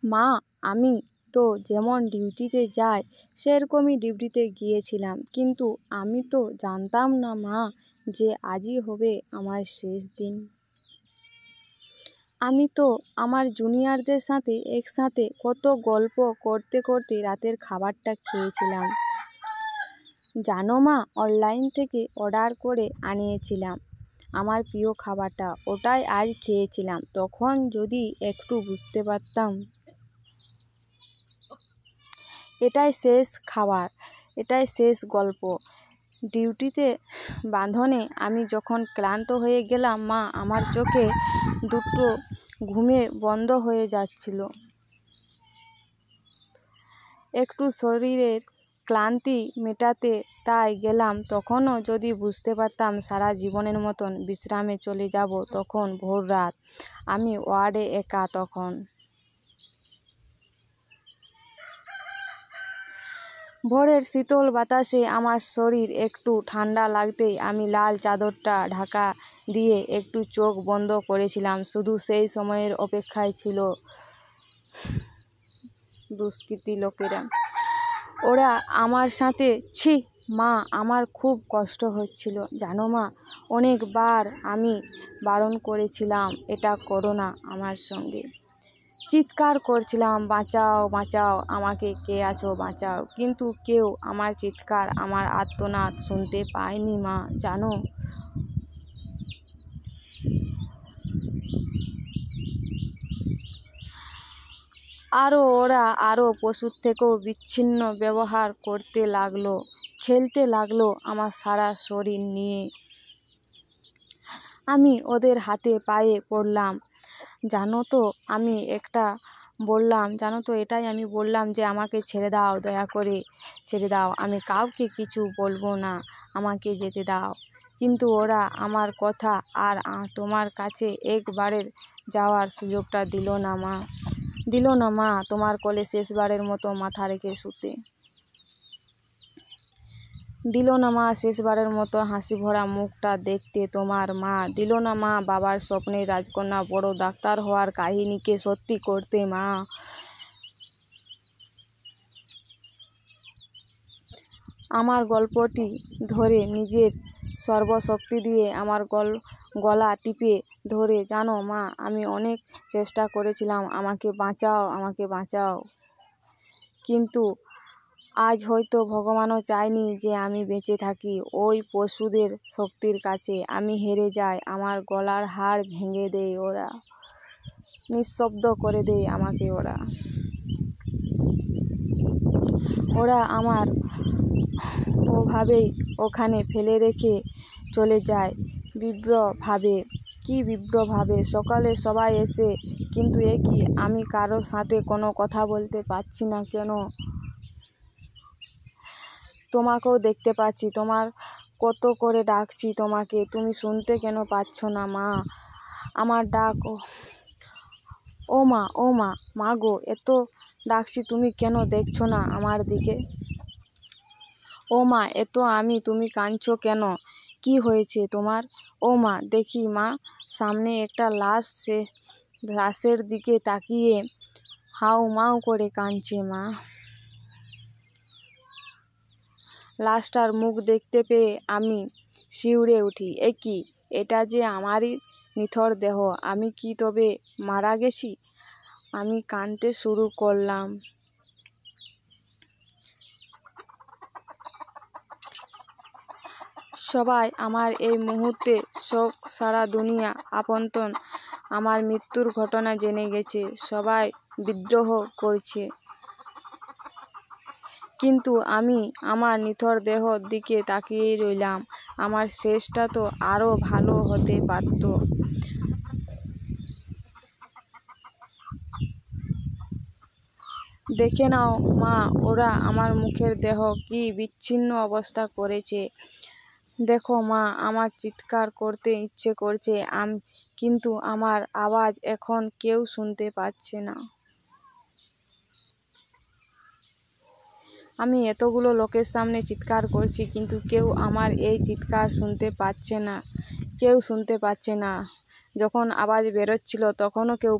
মা, আমি তো যেমন ডিউটিতে যাই সেরকমই ডিউটিতে গিয়েছিলাম, কিন্তু আমি তো জানতাম না মা যে আজই হবে আমার শেষ দিন। আমি তো আমার জুনিয়রদের সাথে একসাথে কত গল্প করতে করতে রাতের খাবারটা খেয়েছিলাম। জানো মা, অনলাইন থেকে অর্ডার করে আনিয়েছিলাম আমার প্রিয় খাবারটা, ওটাই আজ খেয়েছিলাম। তখন যদি একটু বুঝতে পারতাম এটাই শেষ খাবার, এটাই শেষ গল্প। ডিউটিতে বাঁধনে আমি যখন ক্লান্ত হয়ে গেলাম মা, আমার চোখে দুটো ঘুমে বন্ধ হয়ে যাচ্ছিল। একটু শরীরের ক্লান্তি মেটাতে তাই গেলাম। তখনও যদি বুঝতে পারতাম সারা জীবনের মতন বিশ্রামে চলে যাব। তখন ভোর রাত, আমি ওয়ার্ডে একা। তখন ভোরের শীতল বাতাসে আমার শরীর একটু ঠান্ডা লাগতেই আমি লাল চাদরটা ঢাকা দিয়ে একটু চোখ বন্ধ করেছিলাম। শুধু সেই সময়ের অপেক্ষায় ছিল দুষ্কৃতী লোকেরা। ওরা আমার সাথে ছি মা, আমার খুব কষ্ট হচ্ছিল জানো মা। অনেকবার আমি বারণ করেছিলাম এটা করো না আমার সঙ্গে। চিৎকার করছিলাম, বাঁচাও বাঁচাও আমাকে, কে আছো বাঁচাও। কিন্তু কেউ আমার চিৎকার, আমার আর্তনাদ শুনতে পায়নি মা জানো। ওরা আরও পশুর থেকেও বিচ্ছিন্ন ব্যবহার করতে লাগলো, খেলতে লাগলো আমার সারা শরীর নিয়ে। আমি ওদের হাতে পায়ে পড়লাম জানো তো। এটাই আমি বললাম যে আমাকে ছেড়ে দাও, দয়া করে ছেড়ে দাও, আমি কাউকে কিছু বলবো না, আমাকে যেতে দাও। কিন্তু ওরা আমার কথা আর তোমার কাছে একবারের যাওয়ার সুযোগটা দিল না মা, তোমার কোলে শেষবারের মতো মাথা রেখে শুতে দিল না মা, শেষবারের মতো হাসি ভরা মুখটা দেখতে তোমার মা দিল না মা, বাবার স্বপ্নের রাজকন্যা বড় ডাক্তার হওয়ার কাহিনীকে সত্যি করতে মা। আমার গল্পটি ধরে নিজের সর্বশক্তি দিয়ে আমার গলা টিপে ধরে জানো মা, আমি অনেক চেষ্টা করেছিলাম আমাকে বাঁচাও, আমাকে বাঁচাও। কিন্তু আজ হয়তো ভগবানও চায়নি যে আমি বেঁচে থাকি। ওই পশুদের শক্তির কাছে আমি হেরে যাই। আমার গলার হাড় ভেঙে দেয় ওরা, নিঃশব্দ করে দেয় আমাকে ওরা আমার ওভাবেই ওখানে ফেলে রেখে চলে যায় বিব্রভাবে। কি বিব্রভাবে। সকালে সবাই এসে, কিন্তু এ কি, আমি কারোর সাথে কোনো কথা বলতে পারছি না কেন? তোমাকেও দেখতে পাচ্ছি, তোমার কত করে ডাকছি তোমাকে, তুমি শুনতে কেন পাচ্ছ না মা আমার ডাক? ও মা গো, এত ডাকছি তুমি কেন দেখছো না আমার দিকে? ও মা, তুমি কাঁদছো কেন? কি হয়েছে তোমার? ও মা, দেখি মা, সামনে একটা লাশ, সে লাশের দিকে তাকিয়ে হাউমাউ করে কাঁদছে মা। লাশটার মুখ দেখতে পেয়ে আমি শিউরে উঠি। এ কি, এটা যে আমারই নিথর দেহ, আমি কি তবে মারা গেছি? আমি কাঁদতে শুরু করলাম। সবাই আমার এই মুহূর্তে শোক, সারা দুনিয়া আপনতন আমার মৃত্যুর ঘটনা জেনে গেছে, সবাই বিদ্রোহ করছে। কিন্তু আমি আমার নিথর দেহর দিকে তাকিয়েই রইলাম। আমার শেষটা তো আরও ভালো হতে পারত। দেখে নাও মা, ওরা আমার মুখের দেহ কি বিচ্ছিন্ন অবস্থা করেছে। দেখো মা, আমার চিৎকার করতে ইচ্ছে করছে, কিন্তু আমার আওয়াজ এখন কেউ শুনতে পাচ্ছে না। আমি এতগুলো লোকের সামনে চিৎকার করছি, কিন্তু কেউ আমার এই চিৎকার শুনতে পাচ্ছে না, কেউ শুনতে পাচ্ছে না। যখন আওয়াজ বেরোচ্ছিল তখনও কেউ